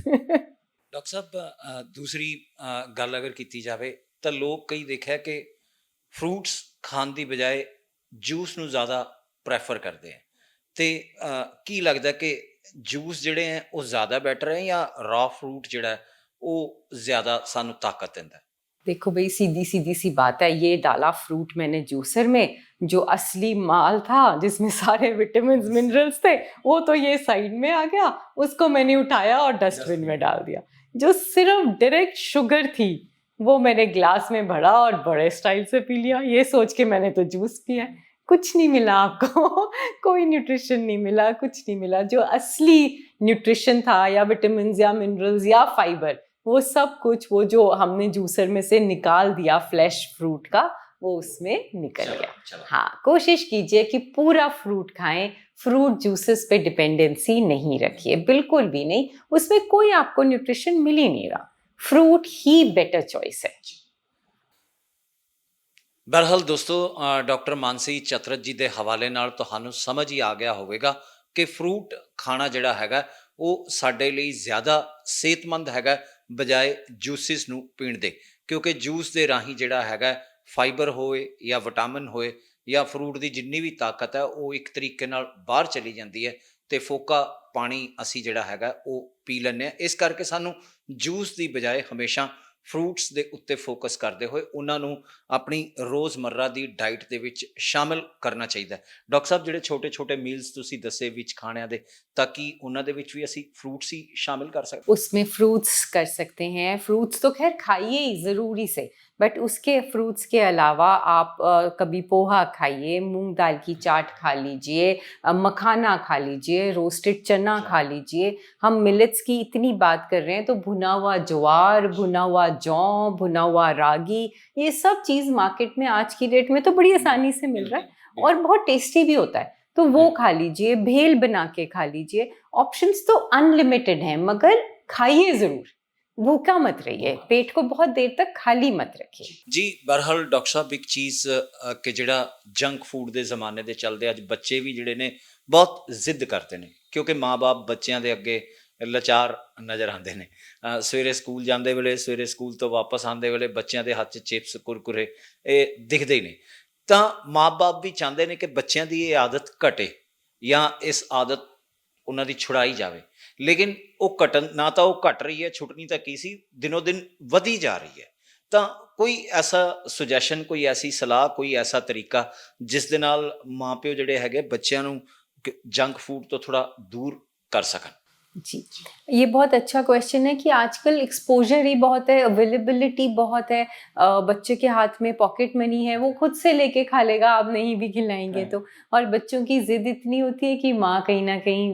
ਡਾਕਟਰ ਸਾਹਿਬ ਦੂਸਰੀ ਗੱਲ ਅਗਰ ਕੀਤੀ ਜਾਵੇ ਤਾਂ ਲੋਕ ਕਈ ਦੇਖਿਆ ਕਿ ਫਰੂਟਸ ਖਾਣ ਦੀ ਬਜਾਏ ਜੂਸ ਨੂੰ ਜ਼ਿਆਦਾ ਪ੍ਰੈਫਰ ਕਰਦੇ ਹੈ ਤੇ ਕੀ ਲੱਗਦਾ ਕਿ ਜੂਸ ਜਿਹੜੇ ਹੈ ਉਹ ਜ਼ਿਆਦਾ ਬੈਟਰ ਹੈ ਜਾਂ ਰਾ ਫਰੂਟ ਜਿਹੜਾ ਹੈ ਉਹ ਜ਼ਿਆਦਾ ਸਾਨੂੰ ਤਾਕਤ ਦਿੰਦਾ ਹੈ? देखो भाई, सीधी सीधी सी बात है, ये डाला फ्रूट मैंने जूसर में, जो असली माल था जिसमें सारे विटामिन मिनरल्स थे, वो तो ये साइड में आ गया, उसको मैंने उठाया और डस्टबिन में डाल दिया। जो सिर्फ डायरेक्ट शुगर थी वो मैंने ग्लास में भरा और बड़े स्टाइल से पी लिया, ये सोच के मैंने तो जूस पिया है। कुछ नहीं मिला आपको। कोई न्यूट्रिशन नहीं मिला, कुछ नहीं मिला। जो असली न्यूट्रिशन था, या विटामिन या मिनरल्स या फाइबर, वो सब कुछ, वो जो हमने जूसर में से निकाल दिया फ्लैश फ्रूट का, वो उसमें निकल गया। हाँ, कोशिश कीजिए कि पूरा फ्रूट खाएं, फ्रूट जूसेस पे डिपेंडेंसी नहीं रखिए, बिल्कुल भी नहीं। उसमें कोई आपको न्यूट्रिशन मिल ही नहीं रहा, फ्रूट ही बेटर चॉइस है। ਬਹਰਹਾਲ ਦੋਸਤੋ, ਡਾਕਟਰ ਮਾਨਸੀ ਚਤਰਥ ਜੀ ਦੇ ਹਵਾਲੇ ਨਾਲ ਤੁਹਾਨੂੰ ਸਮਝ ਹੀ ਆ ਗਿਆ ਹੋਵੇਗਾ ਕਿ ਫਰੂਟ ਖਾਣਾ ਜਿਹੜਾ ਹੈਗਾ ਉਹ ਸਾਡੇ ਲਈ ਜ਼ਿਆਦਾ ਸਿਹਤਮੰਦ ਹੈਗਾ ਬਜਾਏ ਜੂਸਿਸ ਨੂੰ ਪੀਣ ਦੇ, ਕਿਉਂਕਿ ਜੂਸ ਦੇ ਰਾਹੀਂ ਜਿਹੜਾ ਹੈਗਾ ਫਾਈਬਰ ਹੋਏ ਜਾਂ ਵਿਟਾਮਿਨ ਹੋਏ ਜਾਂ ਫਰੂਟ ਦੀ ਜਿੰਨੀ ਵੀ ਤਾਕਤ ਹੈ ਉਹ ਇੱਕ ਤਰੀਕੇ ਨਾਲ ਬਾਹਰ ਚਲੀ ਜਾਂਦੀ ਹੈ ਅਤੇ ਫੋਕਾ ਪਾਣੀ ਅਸੀਂ ਜਿਹੜਾ ਹੈਗਾ ਉਹ ਪੀ ਲੈਂਦੇ ਹਾਂ। ਇਸ ਕਰਕੇ ਸਾਨੂੰ ਜੂਸ ਦੀ ਬਜਾਏ ਹਮੇਸ਼ਾ ਫਰੂਟਸ ਦੇ ਉੱਤੇ ਫੋਕਸ ਕਰਦੇ ਹੋਏ ਉਹਨਾਂ ਨੂੰ ਆਪਣੀ ਰੋਜ਼ਮर्रा ਦੀ ਡਾਈਟ ਦੇ ਵਿੱਚ ਸ਼ਾਮਿਲ ਕਰਨਾ ਚਾਹੀਦਾ ਹੈ। ਡਾਕਟਰ ਸਾਹਿਬ, ਜਿਹੜੇ ਛੋਟੇ ਛੋਟੇ ਮੀਲਸ ਤੁਸੀਂ ਦੱਸੇ ਵਿੱਚ ਖਾਣਿਆਂ ਦੇ, ਤਾਂ ਕੀ ਉਹਨਾਂ ਦੇ ਵਿੱਚ ਵੀ ਅਸੀਂ फ्रूट्स ही शामिल कर सकते? उसमें फ्रूट्स कर सकते हैं। फ्रूट्स तो खैर खाइए ही ज़रूरी से, बट उसके फ्रूट्स के अलावा आप कभी पोहा खाइए, मूंग दाल की चाट खा लीजिए, मखाना खा लीजिए, रोस्टेड चना खा लीजिए। हम मिलेट्स की इतनी बात कर रहे हैं तो भुना हुआ ज्वार, भुना हुआ जौ, भुना हुआ रागी, ये सब चीज़ मार्केट में आज की डेट में तो बड़ी आसानी से मिल रहा है और बहुत टेस्टी भी होता है। तो वो खा लीजिए, भेल बना के खा लीजिए। ऑप्शंस तो अनलिमिटेड हैं, मगर खाइए ज़रूर, भूखा मत रहिए, पेट को बहुत देर तक खाली मत रखिए। ਜੀ ਬਹਰਹਾਲ ਡਾਕਟਰ ਸਾਹਿਬ, ਇੱਕ ਚੀਜ਼ ਕਿ ਜਿਹੜਾ ਜੰਕ ਫੂਡ ਦੇ ਜ਼ਮਾਨੇ ਦੇ ਚੱਲਦੇ ਅੱਜ ਬੱਚੇ ਵੀ ਜਿਹੜੇ ਨੇ ਬਹੁਤ ਜ਼ਿੱਦ ਕਰਦੇ ਨੇ, ਕਿਉਂਕਿ ਮਾਂ-ਬਾਪ ਬੱਚਿਆਂ ਦੇ ਅੱਗੇ ਲਾਚਾਰ ਨਜ਼ਰ ਆਉਂਦੇ ਨੇ। ਸਵੇਰੇ ਸਕੂਲ ਜਾਂਦੇ ਵੇਲੇ, ਸਵੇਰੇ ਸਕੂਲ ਤੋਂ ਵਾਪਸ ਆਉਂਦੇ ਵੇਲੇ ਬੱਚਿਆਂ ਦੇ ਹੱਥ 'ਚ ਚਿਪਸ, ਕੁਰਕੁਰੇ ਇਹ ਦਿਖਦੇ ਹੀ ਨੇ। ਤਾਂ ਮਾਂ-ਬਾਪ ਵੀ ਚਾਹੁੰਦੇ ਨੇ ਕਿ ਬੱਚਿਆਂ ਦੀ ਇਹ ਆਦਤ ਘਟੇ ਜਾਂ ਇਸ ਆਦਤ ਉਹਨਾਂ ਦੀ ਛੁਡਾਈ ਜਾਵੇ, ਲੇਕਿਨ ਉਹ ਨਾ ਤਾਂ ਉਹ ਘਟ ਰਹੀ ਹੈ, ਛੁੱਟਣੀ ਤਾਂ ਕੀ ਸੀ, ਦਿਨੋਂ ਦਿਨ ਵਧੀ ਜਾ ਰਹੀ ਹੈ। ਤਾਂ ਕੋਈ ਐਸਾ ਸੁਜੈਸ਼ਨ, ਕੋਈ ਐਸੀ ਸਲਾਹ, ਕੋਈ ਐਸਾ ਤਰੀਕਾ ਜਿਸ ਦੇ ਨਾਲ ਮਾਂ ਪਿਓ ਜਿਹੜੇ ਹੈਗੇ ਬੱਚਿਆਂ ਨੂੰ ਜੰਕ ਫੂਡ ਤੋਂ ਥੋੜ੍ਹਾ ਦੂਰ ਕਰ ਸਕਣ? जी, ये बहुत अच्छा क्वेश्चन है कि आजकल एक्सपोजर ही बहुत है, अवेलेबिलिटी बहुत है, बच्चे के हाथ में पॉकेट मनी है, वो खुद से लेके खा लेगा, आप नहीं भी खिलाएंगे तो। और बच्चों की जिद इतनी होती है कि माँ कहीं ना कहीं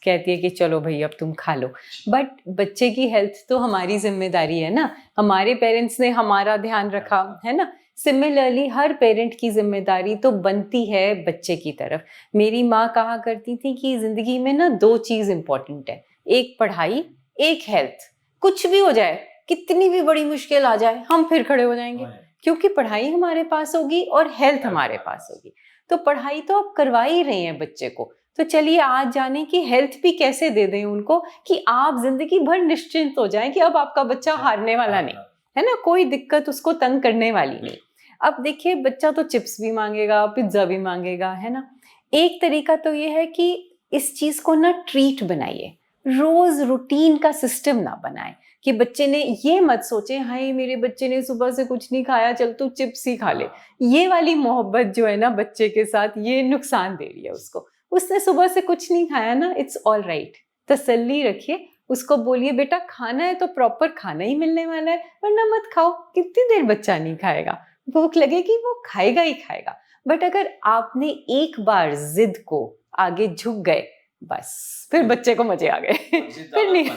कहती है कि चलो भाई अब तुम खा लो, बट बच्चे की हेल्थ तो हमारी जिम्मेदारी है ना, हमारे पेरेंट्स ने हमारा ध्यान रखा है ना। सिमिलरली हर पेरेंट की जिम्मेदारी तो बनती है बच्चे की तरफ। मेरी माँ कहा करती थी कि जिंदगी में ना 2 चीज़ इम्पोर्टेंट है, एक पढ़ाई, एक हेल्थ। कुछ भी हो जाए, कितनी भी बड़ी मुश्किल आ जाए हम फिर खड़े हो जाएंगे, क्योंकि पढ़ाई हमारे पास होगी और हेल्थ हमारे पास होगी। तो पढ़ाई तो आप करवा ही रहे हैं बच्चे को, तो चलिए आज जाने की हेल्थ भी कैसे दे दें उनको कि आप जिंदगी भर निश्चिंत हो जाएं कि अब आपका बच्चा हारने वाला नहीं है ना, कोई दिक्कत उसको तंग करने वाली नहीं। अब देखिए बच्चा तो चिप्स भी मांगेगा, पिज्जा भी मांगेगा, है ना। एक तरीका तो ये है कि इस चीज को ना ट्रीट बनाइए, रोज रूटीन का सिस्टम ना बनाए कि बच्चे ने ये मत सोचे हाय मेरे बच्चे ने सुबह से कुछ नहीं खाया, चल तू चिप्स ही खा ले। ये वाली मोहब्बत जो है ना बच्चे के साथ, ये नुकसान दे रही है उसको। उसने सुबह से कुछ नहीं खाया ना, इट्स ऑल राइट, तसल्ली रखिए, उसको बोलिए बेटा खाना है तो प्रॉपर खाना ही मिलने वाला है, वरना मत खाओ। कितनी देर बच्चा नहीं खाएगा, भूख लगेगी वो खाएगा ही खाएगा। बट अगर आपने एक बार जिद को आगे झुक गए, बस फिर बच्चे को मजे आ गए फिर नहीं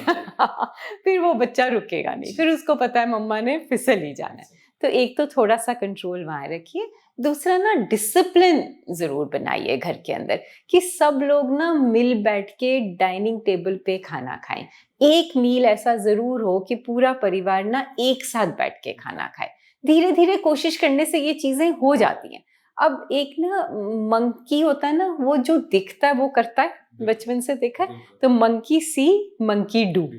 फिर वो बच्चा रुकेगा नहीं, फिर उसको पता है मम्मा ने फिसल ही जाना है। तो एक तो थोड़ा सा कंट्रोल वहां रखिए, दूसरा ना डिसिप्लिन जरूर बनाइए घर के अंदर कि सब लोग ना मिल बैठ के डाइनिंग टेबल पे खाना खाएं। एक मील ऐसा जरूर हो कि पूरा परिवार ना एक साथ बैठ के खाना खाए। धीरे धीरे कोशिश करने से ये चीजें हो जाती हैं। अब एक ना मंकी होता है ना, वो जो दिखता है वो करता है, बचपन से देखा है, तो मंकी सी मंकी डू,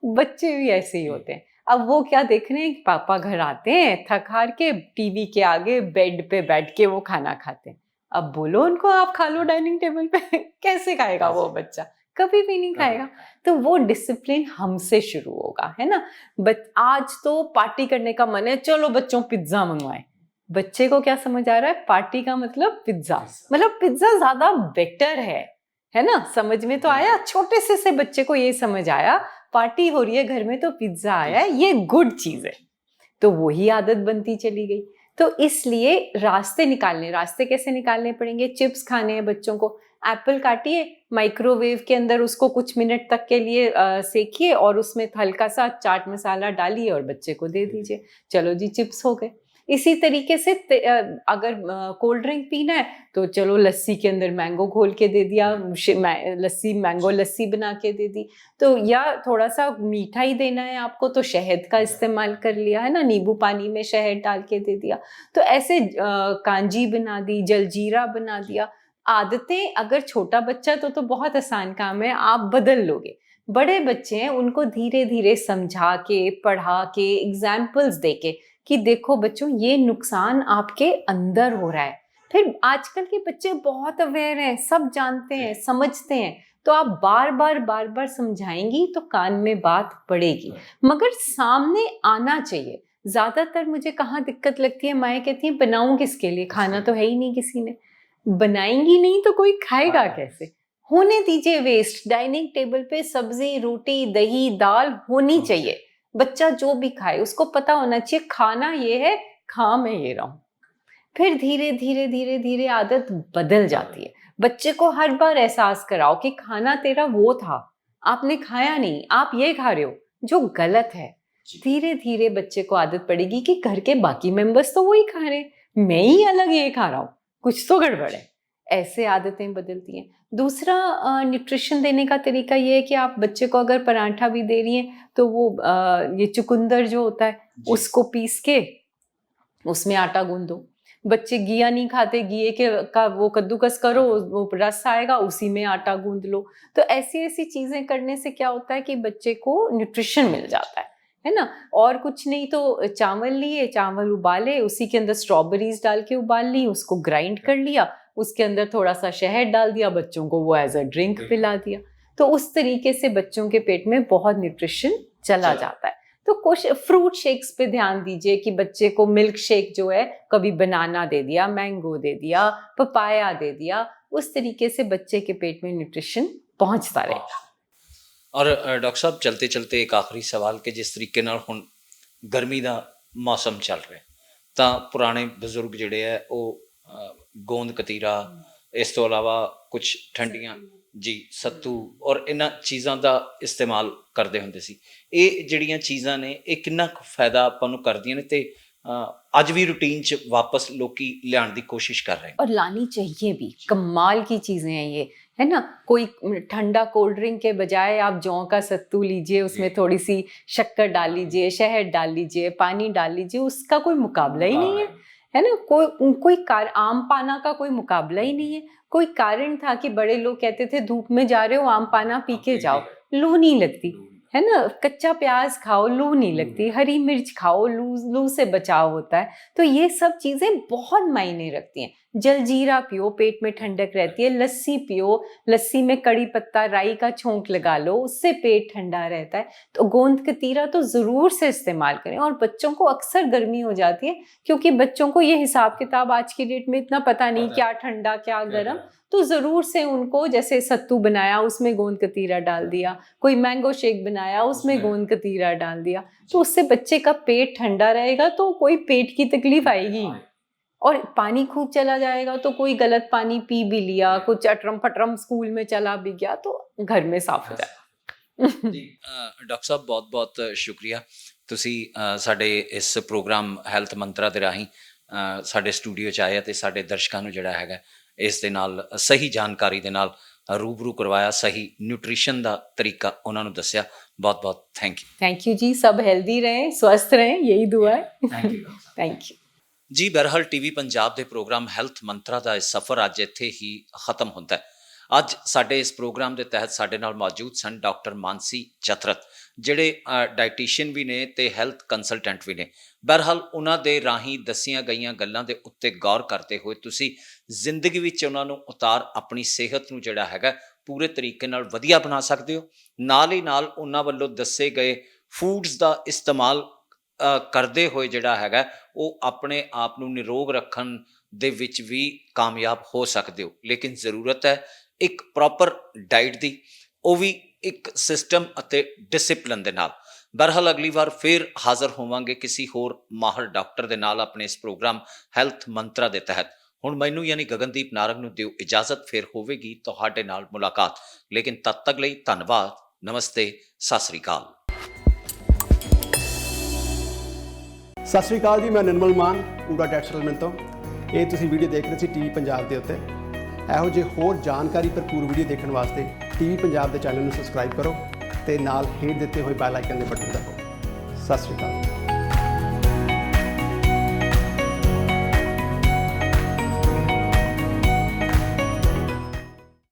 बच्चे भी ऐसे ही होते हैं। अब वो क्या देख रहे हैं, पापा घर आते हैं थक हार के, टीवी के आगे बेड पे बैठ के वो खाना खाते हैं। अब बोलो उनको आप खा लो डाइनिंग टेबल पे कैसे खाएगा वो बच्चा, कभी भी नहीं खाएगा। तो वो डिसिप्लिन हमसे शुरू होगा, है ना। आज तो पार्टी करने का मन है, चलो बच्चों पिज्जा मंगवाए। बच्चे को क्या समझ आ रहा है, पार्टी का मतलब पिज्जा, मतलब पिज्जा ज्यादा बेटर है ना। समझ में तो आया, छोटे से बच्चे को ये समझ आया पार्टी हो रही है घर में तो पिज्जा आया है, ये गुड चीज है। तो वही आदत बनती चली गई। तो इसलिए रास्ते कैसे निकालने पड़ेंगे। चिप्स खाने हैं बच्चों को, एप्पल काटिए, माइक्रोवेव के अंदर उसको कुछ मिनट तक के लिए सेकिए और उसमें हल्का सा चाट मसाला डालिए और बच्चे को दे दीजिए, चलो जी चिप्स हो गए। इसी तरीके से अगर कोल्ड ड्रिंक पीना है तो चलो लस्सी के अंदर मैंगो घोल के दे दिया, मैंगो लस्सी बना के दे दी। तो या थोड़ा सा मीठा ही देना है आपको तो शहद का इस्तेमाल कर लिया, है ना, नींबू पानी में शहद डाल के दे दिया। तो ऐसे कांजी बना दी, जलजीरा बना दिया। आदतें अगर छोटा बच्चा तो बहुत आसान काम है, आप बदल लोगे। बड़े बच्चे हैं उनको धीरे धीरे समझा के, पढ़ा के, एग्जाम्पल्स दे के कि देखो बच्चों ये नुकसान आपके अंदर हो रहा है। फिर आजकल के बच्चे बहुत अवेयर हैं, सब जानते हैं, समझते हैं। तो आप बार बार समझाएंगी तो कान में बात पड़ेगी, मगर सामने आना चाहिए। ज्यादातर मुझे कहाँ दिक्कत लगती है, माएँ कहती हैं बनाऊं किसके लिए, खाना तो है ही नहीं किसी ने। बनाएंगी नहीं तो कोई खाएगा कैसे। होने दीजिए वेस्ट। डाइनिंग टेबल पे सब्जी रोटी दही दाल होनी चाहिए। बच्चा जो भी खाए उसको पता होना चाहिए खाना ये है, खा मैं ये रहा हूं। फिर धीरे धीरे धीरे धीरे आदत बदल जाती है। बच्चे को हर बार एहसास कराओ कि खाना तेरा वो था, आपने खाया नहीं, आप ये खा रहे हो जो गलत है। धीरे धीरे बच्चे को आदत पड़ेगी कि घर के बाकी मेंबर्स तो वही खा रहे, मैं ही अलग ये खा रहा हूँ, कुछ तो गड़बड़ है। ऐसे आदतें बदलती हैं। दूसरा न्यूट्रिशन देने का तरीका ये है कि आप बच्चे को अगर पराठा भी दे रही हैं तो वो ये चुकंदर जो होता है उसको पीस के उसमें आटा गूंद दो। बच्चे घिया नहीं खाते, घिए के का वो कद्दूकस करो, वो रस आएगा उसी में आटा गूंद लो। तो ऐसी ऐसी चीजें करने से क्या होता है कि बच्चे को न्यूट्रिशन मिल जाता है ना। और कुछ नहीं तो चावल लिए, चावल उबाले, उसी के अंदर स्ट्रॉबेरीज डाल के उबाल ली, उसको ग्राइंड कर लिया, उसके अंदर थोड़ा सा शहद डाल दिया, बच्चों को वो एज अ ड्रिंक पिला दिया। तो उस तरीके से बच्चों के पेट में बहुत न्यूट्रिशन चला जाता है। तो कुछ फ्रूट शेक्स पे ध्यान दीजिए कि बच्चे को मिल्क शेक जो है, कभी बनाना दे दिया, मैंगो दे दिया, पपाया दे दिया, उस तरीके से बच्चे के पेट में न्यूट्रिशन पहुंचता रहेगा। और डॉक्टर साहब चलते चलते एक आखिरी सवाल कि जिस तरीके ਨਾਲ ਹੁਣ ਗਰਮੀ ਦਾ ਮੌਸਮ ਚੱਲ ਰਿਹਾ ਤਾਂ ਪੁਰਾਣੇ ਬਜ਼ੁਰਗ ਜਿਹੜੇ ਹੈ ਉਹ ਗੋਂਦ ਕਤੀਰਾ, ਇਸ ਤੋਂ ਇਲਾਵਾ ਕੁਝ ਠੰਡੀਆਂ ਜੀ ਸੱਤੂ ਔਰ ਇਹਨਾਂ ਚੀਜ਼ਾਂ ਦਾ ਇਸਤੇਮਾਲ ਕਰਦੇ ਹੁੰਦੇ ਸੀ। ਇਹ ਜਿਹੜੀਆਂ ਚੀਜ਼ਾਂ ਨੇ ਇਹ ਕਿੰਨਾ ਕੁ ਫਾਇਦਾ ਆਪਾਂ ਨੂੰ ਕਰਦੀਆਂ ਨੇ ਤੇ ਅੱਜ ਵੀ रूटीन च वापस लोकी लियाण दी कोशिश कर रहे हैं। और लानी चाहिए भी, कमाल की चीज़ें हैं ये, है ना। कोई ठंडा कोल्ड ड्रिंक के बजाय आप जौ का सत्तू लीजिए, उसमें थोड़ी सी शक्कर डाल लीजिए, शहद डाल लीजिए, पानी डाल लीजिए, उसका कोई मुकाबला ही नहीं है ना। कोई आम पाना का कोई मुकाबला ही नहीं है। कोई कारण था कि बड़े लोग कहते थे धूप में जा रहे हो आम पाना पी के जाओ, लू नहीं लगती, है ना। कच्चा प्याज खाओ, लू नहीं लगती, हरी मिर्च खाओ, लू से बचाव होता है। तो ये सब चीज़ें बहुत मायने रखती हैं। जलजीरा पियो, पेट में ठंडक रहती है। लस्सी पियो, लस्सी में कड़ी पत्ता राई का छोंक लगा लो, उससे पेट ठंडा रहता है। तो गोंद कतीरा तो ज़रूर से इस्तेमाल करें। और बच्चों को अक्सर गर्मी हो जाती है क्योंकि बच्चों को ये हिसाब किताब आज की डेट में इतना पता नहीं क्या ठंडा क्या गर्म। तो ज़रूर से उनको, जैसे सत्तू बनाया उसमें गोंद कतीरा डाल दिया, कोई मैंगो शेक बनाया उसमें गोंद कतीरा डाल दिया, तो उससे बच्चे का पेट ठंडा रहेगा, तो कोई पेट की तकलीफ आएगी। और पानी खूब चला जाएगा तो कोई गलत पानी पी भी लिया, कुछ अटरम फटरम स्कूल में चला भी गया, तो घर में साफ हो जाएगा। ਡਾਕਟਰ ਸਾਹਿਬ ਬਹੁਤ ਬਹੁਤ ਸ਼ੁਕਰੀਆ, ਤੁਸੀਂ ਸਾਡੇ ਇਸ ਪ੍ਰੋਗਰਾਮ ਹੈਲਥ ਮੰਤਰਾ ਦੇ ਰਾਹੀਂ ਸਾਡੇ ਸਟੂਡੀਓ 'ਚ ਆਏ ਅਤੇ ਸਾਡੇ ਦਰਸ਼ਕਾਂ ਨੂੰ ਜਿਹੜਾ ਹੈਗਾ ਇਸ ਦੇ ਨਾਲ ਸਹੀ ਜਾਣਕਾਰੀ ਦੇ ਨਾਲ रूबरू करवाया, सही न्यूट्रिशन का तरीका उन्होंने दसिया। बहुत बहुत थैंक यू जी। सब हेल्दी रहें, स्वस्थ रहें, यही दुआ है। थैंक यू जी। बहरहाल टीवी पंजाब के प्रोग्राम हैल्थ मंत्रा का सफ़र अज इत्थे ही खत्म होता है। अज साडे इस प्रोग्राम के तहत साडे नाल मौजूद सन डॉक्टर मानसी चतरथ, ਜਿਹੜੇ ਡਾਈਟੀਸ਼ੀਅਨ ਵੀ ਨੇ ਤੇ ਹੈਲਥ ਕੰਸਲਟੈਂਟ ਵੀ ਨੇ। ਬਹਰਹਾਲ ਉਹਨਾਂ ਦੇ ਰਾਹੀਂ ਦੱਸੀਆਂ ਗਈਆਂ ਗੱਲਾਂ ਦੇ ਉੱਤੇ ਗੌਰ ਕਰਦੇ ਹੋਏ ਤੁਸੀਂ ਜ਼ਿੰਦਗੀ ਵਿੱਚ ਉਹਨਾਂ ਨੂੰ ਉਤਾਰ ਆਪਣੀ ਸਿਹਤ ਨੂੰ ਜਿਹੜਾ ਹੈਗਾ ਪੂਰੇ ਤਰੀਕੇ ਨਾਲ ਵਧੀਆ ਬਣਾ ਸਕਦੇ ਹੋ। ਨਾਲ ਹੀ ਨਾਲ ਉਹਨਾਂ ਵੱਲੋਂ ਦੱਸੇ ਗਏ ਫੂਡਸ ਦਾ ਇਸਤੇਮਾਲ ਕਰਦੇ ਹੋਏ ਜਿਹੜਾ ਹੈਗਾ ਉਹ ਆਪਣੇ ਆਪ ਨੂੰ ਨਿਰੋਗ ਰੱਖਣ ਦੇ ਵਿੱਚ ਵੀ ਕਾਮਯਾਬ ਹੋ ਸਕਦੇ ਹੋ। ਲੇਕਿਨ ਜ਼ਰੂਰਤ ਹੈ ਇੱਕ ਪ੍ਰੋਪਰ ਡਾਈਟ ਦੀ, ਉਹ ਵੀ ਇੱਕ ਸਿਸਟਮ ਅਤੇ ਡਿਸਿਪਲਿਨ ਦੇ ਨਾਲ। ਬਹਰਹਾਲ ਅਗਲੀ ਵਾਰ ਫਿਰ ਹਾਜ਼ਰ ਹੋਵਾਂਗੇ ਕਿਸੇ ਹੋਰ ਮਾਹਰ ਡਾਕਟਰ ਦੇ ਨਾਲ ਆਪਣੇ ਇਸ ਪ੍ਰੋਗਰਾਮ ਹੈਲਥ ਮੰਤਰਾ ਦੇ ਤਹਿਤ। ਹੁਣ ਮੈਨੂੰ ਯਾਨੀ ਗਗਨਦੀਪ ਨਾਰੰਗ ਨੂੰ ਦਿਓ ਇਜਾਜ਼ਤ, ਫਿਰ ਹੋਵੇਗੀ ਤੁਹਾਡੇ ਨਾਲ ਮੁਲਾਕਾਤ। ਲੇਕਿਨ ਤਦ ਤੱਕ ਲਈ ਧੰਨਵਾਦ, ਨਮਸਤੇ, ਸਤਿ ਸ੍ਰੀ ਅਕਾਲ। ਸਤਿ ਸ਼੍ਰੀ ਅਕਾਲ ਜੀ, ਮੈਂ ਨਿਰਮਲ ਮਾਨ ਊੜਾ ਟੈਕਸ ਸੈਟਲਮੈਂਟ ਤੋਂ। ਇਹ ਤੁਸੀਂ ਵੀਡੀਓ ਦੇਖ ਰਹੇ ਸੀ ਟੀਵੀ ਪੰਜਾਬ ਦੇ ਉੱਤੇ। ਇਹੋ ਜਿਹੇ ਹੋਰ ਜਾਣਕਾਰੀ ਭਰਪੂਰ ਵੀਡੀਓ ਦੇਖਣ ਵਾਸਤੇ ਟੀਵੀ ਪੰਜਾਬ ਦੇ ਚੈਨਲ ਨੂੰ ਸਬਸਕ੍ਰਾਈਬ ਕਰੋ ਤੇ ਨਾਲ ਹੇਠ ਦਿੱਤੇ ਹੋਏ ਬੈਲ ਆਈਕਨ ਦੇ ਬਟਨ ਦਬਾਓ। ਸਤਿ ਸ਼੍ਰੀ ਅਕਾਲ।